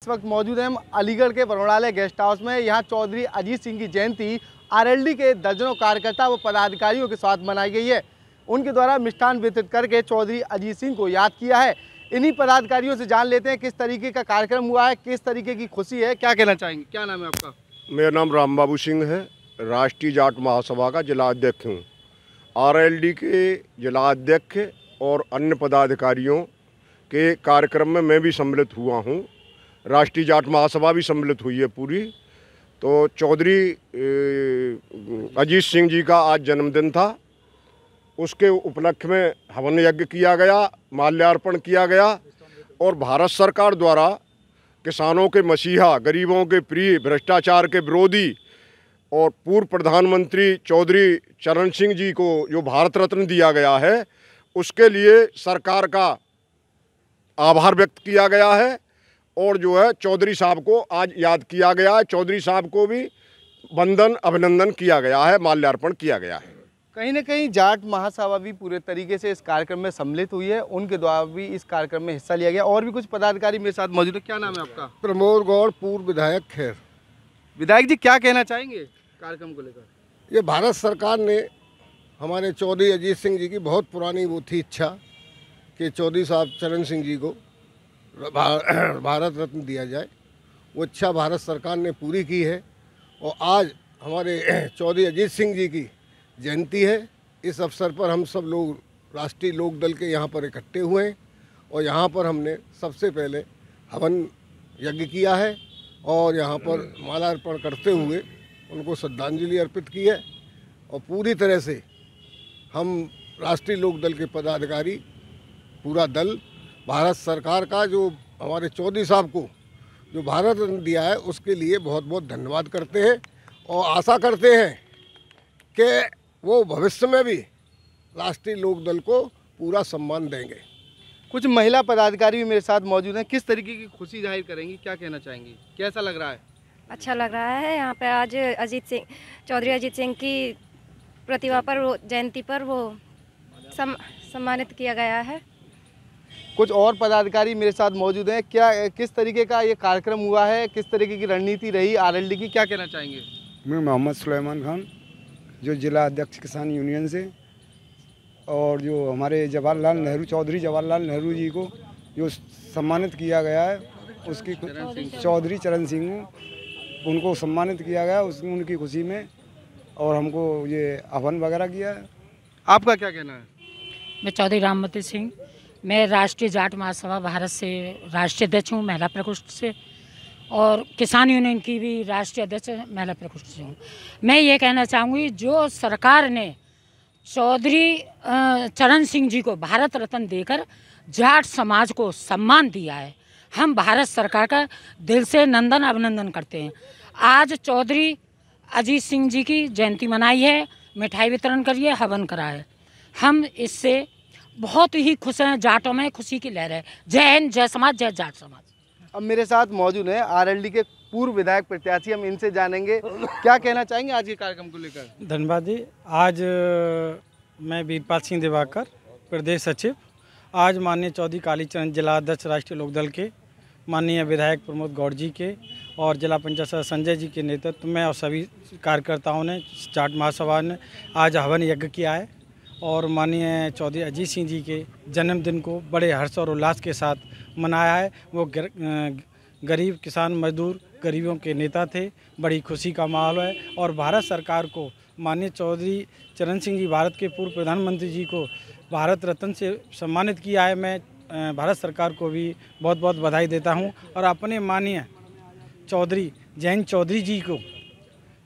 इस वक्त मौजूद हैं हम अलीगढ़ के बरौड़ालय गेस्ट हाउस में। यहाँ चौधरी अजीत सिंह की जयंती आरएलडी के दर्जनों कार्यकर्ता व पदाधिकारियों के साथ मनाई गई है। उनके द्वारा मिष्ठान वितरित करके चौधरी अजीत सिंह को याद किया है। इन्हीं पदाधिकारियों से जान लेते हैं किस तरीके का कार्यक्रम हुआ है, किस तरीके की खुशी है, क्या कहना चाहेंगे। क्या नाम है आपका? मेरा नाम राम बाबू सिंह है, राष्ट्रीय जाट महासभा का जिला अध्यक्ष हूँ। आरएलडी के जिला अध्यक्ष और अन्य पदाधिकारियों के कार्यक्रम में मैं भी सम्मिलित हुआ हूँ। राष्ट्रीय जाट महासभा भी सम्मिलित हुई है पूरी। तो चौधरी अजीत सिंह जी का आज जन्मदिन था, उसके उपलक्ष्य में हवन यज्ञ किया गया, माल्यार्पण किया गया और भारत सरकार द्वारा किसानों के मसीहा, गरीबों के प्रिय, भ्रष्टाचार के विरोधी और पूर्व प्रधानमंत्री चौधरी चरण सिंह जी को जो भारत रत्न दिया गया है, उसके लिए सरकार का आभार व्यक्त किया गया है और जो है चौधरी साहब को आज याद किया गया है। चौधरी साहब को भी वंदन अभिनंदन किया गया है, माल्यार्पण किया गया है। कहीं ना कहीं जाट महासभा भी पूरे तरीके से इस कार्यक्रम में सम्मिलित हुई है, उनके द्वारा भी इस कार्यक्रम में हिस्सा लिया गया। और भी कुछ पदाधिकारी मेरे साथ मौजूद है। क्या नाम है आपका? प्रमोद गौड़, पूर्व विधायक खैर। विधायक जी, क्या कहना चाहेंगे कार्यक्रम को लेकर? ये भारत सरकार ने हमारे चौधरी अजीत सिंह जी की बहुत पुरानी वो थी इच्छा कि चौधरी साहब चरण सिंह जी को भारत रत्न दिया जाए। वो इच्छा भारत सरकार ने पूरी की है और आज हमारे चौधरी अजीत सिंह जी की जयंती है। इस अवसर पर हम सब लोग राष्ट्रीय लोकदल के यहाँ पर इकट्ठे हुए हैं और यहाँ पर हमने सबसे पहले हवन यज्ञ किया है और यहाँ पर माल्यार्पण करते हुए उनको श्रद्धांजलि अर्पित की है। और पूरी तरह से हम राष्ट्रीय लोकदल के पदाधिकारी, पूरा दल, भारत सरकार का जो हमारे चौधरी साहब को जो भारत रत्न दिया है उसके लिए बहुत बहुत धन्यवाद करते हैं और आशा करते हैं कि वो भविष्य में भी राष्ट्रीय लोकदल को पूरा सम्मान देंगे। कुछ महिला पदाधिकारी भी मेरे साथ मौजूद हैं। किस तरीके की खुशी जाहिर करेंगी, क्या कहना चाहेंगी, कैसा लग रहा है? अच्छा लग रहा है। यहाँ पे आज चौधरी अजीत सिंह की प्रतिभा पर, वो जयंती पर वो सम्मानित किया गया है। कुछ और पदाधिकारी मेरे साथ मौजूद हैं। क्या किस तरीके का ये कार्यक्रम हुआ है, किस तरीके की रणनीति रही आरएलडी की, क्या कहना चाहेंगे? मैं मोहम्मद सुलेमान खान, जो जिला अध्यक्ष किसान यूनियन से, और जो हमारे जवाहरलाल नेहरू, चौधरी जवाहरलाल नेहरू जी को जो सम्मानित किया गया है, उसकी चौधरी चरण सिंह, उनको सम्मानित किया गया उनकी खुशी में, और हमको ये आह्वान वगैरह किया है। आपका क्या कहना है? मैं चौधरी रामवती सिंह, मैं राष्ट्रीय जाट महासभा भारत से राष्ट्रीय अध्यक्ष हूँ, महिला प्रकोष्ठ से, और किसान यूनियन की भी राष्ट्रीय अध्यक्ष महिला प्रकोष्ठ से हूँ। मैं ये कहना चाहूँगी, जो सरकार ने चौधरी चरण सिंह जी को भारत रत्न देकर जाट समाज को सम्मान दिया है, हम भारत सरकार का दिल से नंदन अभिनंदन करते हैं। आज चौधरी अजीत सिंह जी की जयंती मनाई है, मिठाई वितरण करी है, हवन करा है। हम इससे बहुत ही खुश हैं, जाटों में खुशी की लहर है। जय हिंद, जय समाज, जय जाट समाज। अब मेरे साथ मौजूद हैं आरएलडी के पूर्व विधायक प्रत्याशी, हम इनसे जानेंगे क्या कहना चाहेंगे आज के कार्यक्रम को लेकर। धन्यवाद जी। आज मैं वीरपाल सिंह दिवाकर, प्रदेश सचिव, आज माननीय चौधरी कालीचरण जिला अध्यक्ष राष्ट्रीय लोकदल के, माननीय विधायक प्रमोद गौड़ जी के और जिला पंचायत सदस्य संजय जी के नेतृत्व में और सभी कार्यकर्ताओं ने, जाट महासभा ने आज हवन यज्ञ किया है और माननीय चौधरी अजीत सिंह जी के जन्मदिन को बड़े हर्ष और उल्लास के साथ मनाया है। वो गरीब किसान मजदूर, गरीबों के नेता थे, बड़ी खुशी का माहौल है। और भारत सरकार को, माननीय चौधरी चरण सिंह जी, भारत के पूर्व प्रधानमंत्री जी को भारत रत्न से सम्मानित किया है। मैं भारत सरकार को भी बहुत बहुत बधाई देता हूं और अपने माननीय चौधरी जयंत चौधरी जी को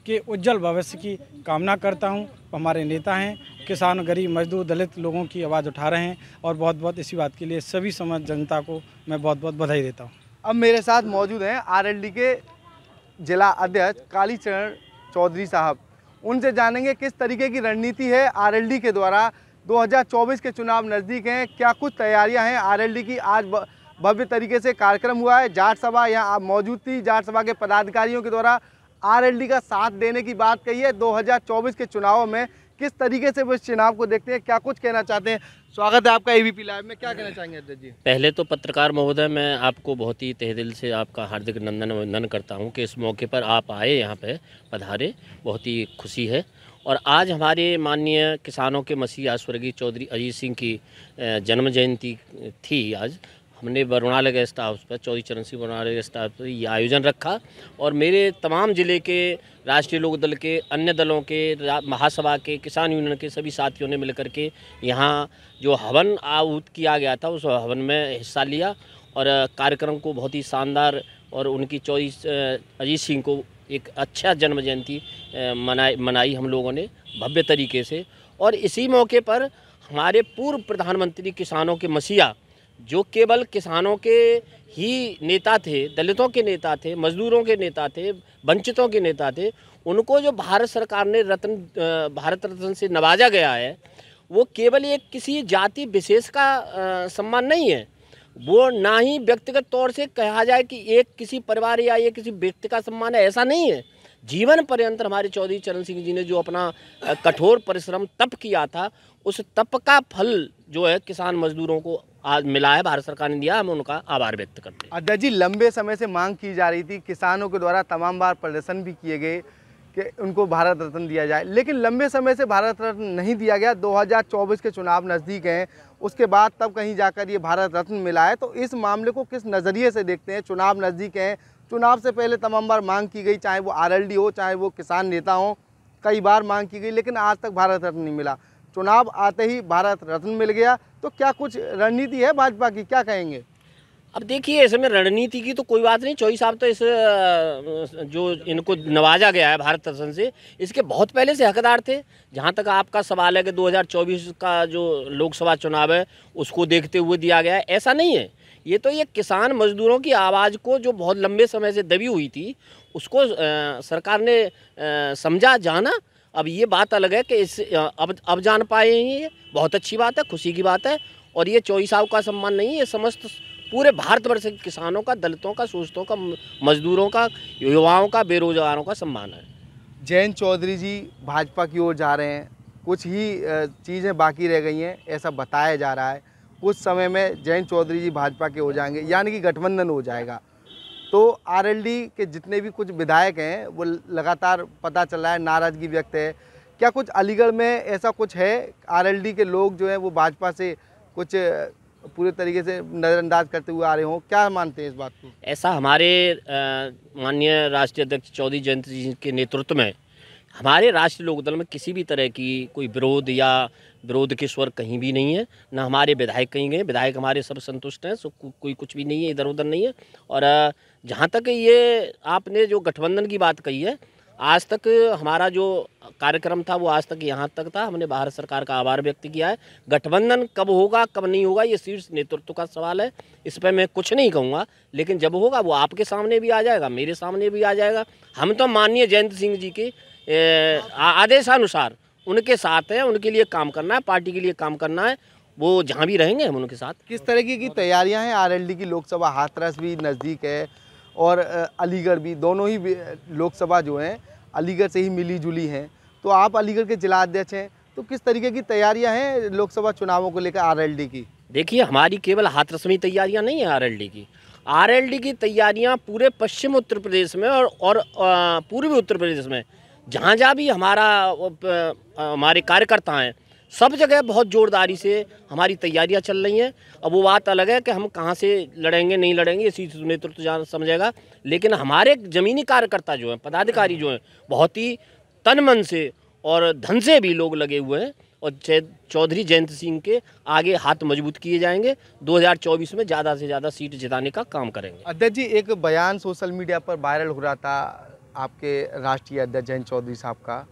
के उज्जवल भविष्य की कामना करता हूं। हमारे नेता हैं, किसान, गरीब, मजदूर, दलित लोगों की आवाज़ उठा रहे हैं और बहुत बहुत इसी बात के लिए सभी समाज जनता को मैं बहुत बहुत बधाई देता हूं। अब मेरे साथ मौजूद हैं आरएलडी के जिला अध्यक्ष कालीचरण चौधरी साहब, उनसे जानेंगे किस तरीके की रणनीति है आरएलडी के द्वारा। 2024 के चुनाव नज़दीक हैं, क्या कुछ तैयारियां हैं आरएलडी की? आज भव्य तरीके से कार्यक्रम हुआ है, जाट सभा यहाँ मौजूद थी, जाट सभा के पदाधिकारियों के द्वारा आरएलडी का साथ देने की बात कही है। 2024 के चुनावों में किस तरीके से वो इस चुनाव को देखते हैं, क्या कुछ कहना चाहते हैं? स्वागत है आपका एबीपी लाइव में, क्या कहना चाहेंगे अध्यक्ष जी? पहले तो पत्रकार महोदय, मैं आपको बहुत ही तहे दिल से आपका हार्दिक वंदन करता हूं कि इस मौके पर आप आए, यहाँ पे पधारे, बहुत ही खुशी है। और आज हमारे माननीय किसानों के मसीहा स्वर्गीय चौधरी अजीत सिंह की जन्म जयंती थी। आज हमने बरनाला गेस्ट हाउस पर, चौधरी चरण सिंह बरनाला गेस्ट हाउस पर ये आयोजन रखा और मेरे तमाम ज़िले के राष्ट्रीय लोक दल के, अन्य दलों के, महासभा के, किसान यूनियन के सभी साथियों ने मिलकर के यहाँ जो हवन आहूत किया गया था उस हवन में हिस्सा लिया और कार्यक्रम को बहुत ही शानदार और उनकी चौधरी अजीत सिंह को एक अच्छा जन्म जयंती मनाई हम लोगों ने भव्य तरीके से। और इसी मौके पर हमारे पूर्व प्रधानमंत्री किसानों के मसीहा, जो केवल किसानों के ही नेता थे, दलितों के नेता थे, मजदूरों के नेता थे, वंचितों के नेता थे, उनको जो भारत सरकार ने भारत रत्न से नवाजा गया है, वो केवल एक किसी जाति विशेष का सम्मान नहीं है, वो ना ही व्यक्तिगत तौर से कहा जाए कि एक किसी परिवार या ये किसी व्यक्ति का सम्मान है, ऐसा नहीं है। जीवन पर्यंत हमारे चौधरी चरण सिंह जी ने जो अपना कठोर परिश्रम तप किया था, उस तप का फल जो है किसान मजदूरों को आज मिला है, भारत सरकार ने दिया, हम उनका आभार व्यक्त करते हैं। अध्यक्ष जी, लंबे समय से मांग की जा रही थी, किसानों के द्वारा तमाम बार प्रदर्शन भी किए गए कि उनको भारत रत्न दिया जाए, लेकिन लंबे समय से भारत रत्न नहीं दिया गया। 2024 के चुनाव नज़दीक हैं, उसके बाद तब कहीं जाकर ये भारत रत्न मिला है। तो इस मामले को किस नज़रिए से देखते हैं? चुनाव नज़दीक हैं, चुनाव से पहले तमाम बार मांग की गई, चाहे वो आरएलडी हो, चाहे वो किसान नेता हो, कई बार मांग की गई, लेकिन आज तक भारत रत्न नहीं मिला। चुनाव आते ही भारत रत्न मिल गया, तो क्या कुछ रणनीति है भाजपा की, क्या कहेंगे? अब देखिए, इसमें रणनीति की तो कोई बात नहीं। चौधरी साहब तो इस जो इनको नवाजा गया है भारत रत्न से, इसके बहुत पहले से हकदार थे। जहाँ तक आपका सवाल है कि 2024 का जो लोकसभा चुनाव है उसको देखते हुए दिया गया है, ऐसा नहीं है। ये तो ये किसान मजदूरों की आवाज़ को जो बहुत लंबे समय से दबी हुई थी, उसको सरकार ने समझा, जाना। अब ये बात अलग है कि इस अब जान पाए हैं, ये बहुत अच्छी बात है, खुशी की बात है। और ये चौधरी साहब का सम्मान नहीं है, ये समस्त पूरे भारतवर्ष के किसानों का, दलितों का, शोषितों का, मजदूरों का, युवाओं का, बेरोजगारों का सम्मान है। जयंत चौधरी जी भाजपा की ओर जा रहे हैं, कुछ ही चीज़ें बाकी रह गई हैं, ऐसा बताया जा रहा है। कुछ समय में जयंत चौधरी जी भाजपा के हो जाएंगे, यानी कि गठबंधन हो जाएगा। तो आरएलडी के जितने भी कुछ विधायक हैं वो लगातार पता चल रहा है नाराज़गी व्यक्त है। क्या कुछ अलीगढ़ में ऐसा कुछ है, आरएलडी के लोग जो हैं वो भाजपा से कुछ पूरे तरीके से नज़रअंदाज करते हुए आ रहे हों? क्या मानते हैं इस बात को? ऐसा हमारे माननीय राष्ट्रीय अध्यक्ष चौधरी जयंत जी के नेतृत्व में हमारे राष्ट्रीय लोकदल में किसी भी तरह की कोई विरोध या विरोध के स्वर कहीं भी नहीं है, ना हमारे विधायक कहीं गए। विधायक हमारे सब संतुष्ट हैं, कोई कुछ भी नहीं है, इधर उधर नहीं है। और जहाँ तक ये आपने जो गठबंधन की बात कही है, आज तक हमारा जो कार्यक्रम था वो आज तक यहाँ तक था। हमने भारत सरकार का आभार व्यक्त किया है। गठबंधन कब होगा कब नहीं होगा ये शीर्ष नेतृत्व का सवाल है, इस पर मैं कुछ नहीं कहूँगा, लेकिन जब होगा वो आपके सामने भी आ जाएगा, मेरे सामने भी आ जाएगा। हम तो माननीय जयंत सिंह जी के आदेशानुसार उनके साथ हैं, उनके लिए काम करना है, पार्टी के लिए काम करना है, वो जहाँ भी रहेंगे हम उनके साथ। किस तरह की तैयारियां हैं? आरएलडी की लोकसभा हाथरस भी नज़दीक है और अलीगढ़ भी, दोनों ही लोकसभा जो हैं अलीगढ़ से ही मिली जुली हैं। तो आप अलीगढ़ के जिला अध्यक्ष हैं, तो किस तरीके की तैयारियां हैं लोकसभा चुनावों को लेकर आरएलडी की? देखिए, हमारी केवल हाथरस में तैयारियाँ नहीं है आरएलडी की। आरएलडी की तैयारियाँ पूरे पश्चिम उत्तर प्रदेश में और पूर्वी उत्तर प्रदेश में जहाँ भी हमारे कार्यकर्ता हैं, सब जगह बहुत ज़ोरदारी से हमारी तैयारियां चल रही हैं। अब वो बात अलग है कि हम कहाँ से लड़ेंगे नहीं लड़ेंगे, इसी नेतृत्व समझेगा, लेकिन हमारे ज़मीनी कार्यकर्ता जो हैं, पदाधिकारी जो हैं, बहुत ही तन मन से और धन से भी लोग लगे हुए हैं और चौधरी जयंत सिंह के आगे हाथ मजबूत किए जाएंगे। 2024 में ज़्यादा से ज़्यादा सीट जिताने का काम करेंगे। अध्यक्ष जी, एक बयान सोशल मीडिया पर वायरल हो रहा था आपके राष्ट्रीय अध्यक्ष जयंत चौधरी साहब का,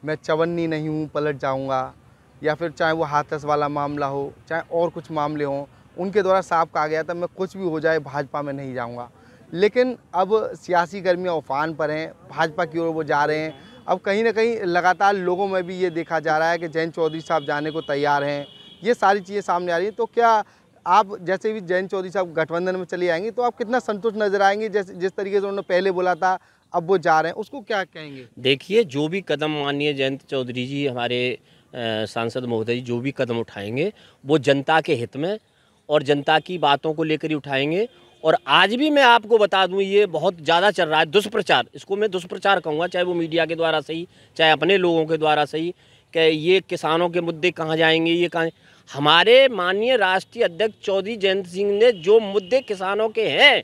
मैं चवन्नी नहीं हूँ, पलट जाऊँगा, या फिर चाहे वो हाथरस वाला मामला हो, चाहे और कुछ मामले हों, उनके द्वारा साफ कहा गया था मैं कुछ भी हो जाए भाजपा में नहीं जाऊंगा। लेकिन अब सियासी गर्मियाँ उफान पर हैं, भाजपा की ओर वो जा रहे हैं। अब कहीं ना कहीं लगातार लोगों में भी ये देखा जा रहा है कि जयंत चौधरी साहब जाने को तैयार हैं, ये सारी चीज़ें सामने आ रही हैं। तो क्या आप जैसे भी जयंत चौधरी साहब गठबंधन में चली आएंगी तो आप कितना संतुष्ट नजर आएंगे? जैसे जिस तरीके से उन्होंने पहले बोला था अब वो जा रहे हैं, उसको क्या कहेंगे? देखिए, जो भी कदम माननीय जयंत चौधरी जी हमारे सांसद महोदय जो भी कदम उठाएंगे वो जनता के हित में और जनता की बातों को लेकर ही उठाएंगे। और आज भी मैं आपको बता दूं, ये बहुत ज़्यादा चल रहा है दुष्प्रचार, इसको मैं दुष्प्रचार कहूँगा, चाहे वो मीडिया के द्वारा सही, चाहे अपने लोगों के द्वारा सही, कि ये किसानों के मुद्दे कहाँ जाएंगे, ये कहाँ। हमारे माननीय राष्ट्रीय अध्यक्ष चौधरी जयंत सिंह ने जो मुद्दे किसानों के हैं,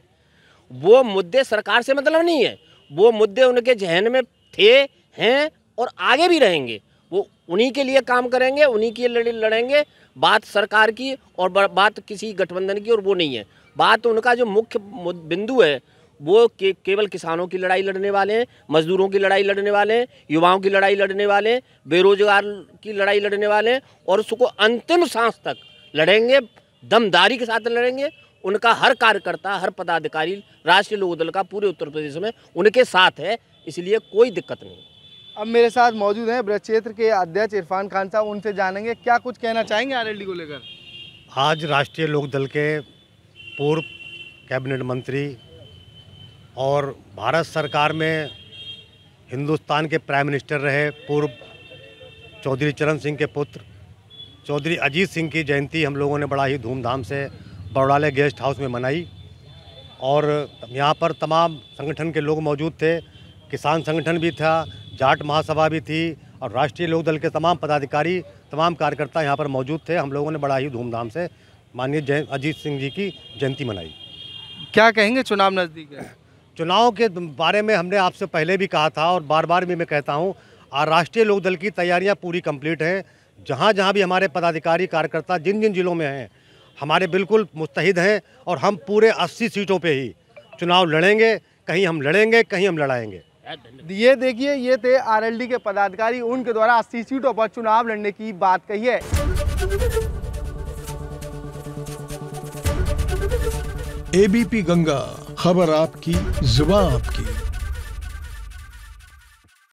वो मुद्दे सरकार से मतलब नहीं है, वो मुद्दे उनके जहन में थे, हैं और आगे भी रहेंगे। वो उन्हीं के लिए काम करेंगे, उन्हीं के लिए लड़ेंगे। बात सरकार की और बात किसी गठबंधन की और वो नहीं है। बात उनका जो मुख्य बिंदु है वो केवल किसानों की लड़ाई लड़ने वाले हैं, मजदूरों की लड़ाई लड़ने वाले हैं, युवाओं की लड़ाई लड़ने वाले हैं, बेरोजगार की लड़ाई लड़ने वाले हैं और उसको अंतिम सांस तक लड़ेंगे, दमदारी के साथ लड़ेंगे। उनका हर कार्यकर्ता, हर पदाधिकारी राष्ट्रीय लोकदल का पूरे उत्तर प्रदेश में उनके साथ है, इसलिए कोई दिक्कत नहीं। अब मेरे साथ मौजूद हैं ब्रज क्षेत्र के अध्यक्ष इरफान खान साहब, उनसे जानेंगे क्या कुछ कहना चाहेंगे आरएलडी को लेकर। आज राष्ट्रीय लोकदल के पूर्व कैबिनेट मंत्री और भारत सरकार में हिंदुस्तान के प्राइम मिनिस्टर रहे पूर्व चौधरी चरण सिंह के पुत्र चौधरी अजीत सिंह की जयंती हम लोगों ने बड़ा ही धूमधाम से बड़ौले गेस्ट हाउस में मनाई। और यहाँ पर तमाम संगठन के लोग मौजूद थे, किसान संगठन भी था, जाट महासभा भी थी और राष्ट्रीय लोकदल के तमाम पदाधिकारी, तमाम कार्यकर्ता यहाँ पर मौजूद थे। हम लोगों ने बड़ा ही धूमधाम से माननीय अजीत सिंह जी की जयंती मनाई। क्या कहेंगे, चुनाव नज़दीक है? चुनाव के बारे में हमने आपसे पहले भी कहा था और बार बार भी मैं कहता हूँ, राष्ट्रीय लोकदल की तैयारियाँ पूरी कंप्लीट हैं। जहाँ जहाँ भी हमारे पदाधिकारी कार्यकर्ता जिन जिन जिलों में हैं, हमारे बिल्कुल मुस्तहिद हैं और हम पूरे 80 सीटों पे ही चुनाव लड़ेंगे। कहीं हम लड़ेंगे, कहीं हम लड़ाएंगे। ये देखिए, ये थे आरएलडी के पदाधिकारी, उनके द्वारा 80 सीटों पर चुनाव लड़ने की बात कही है। एबीपी गंगा, खबर आपकी, जुबान आपकी।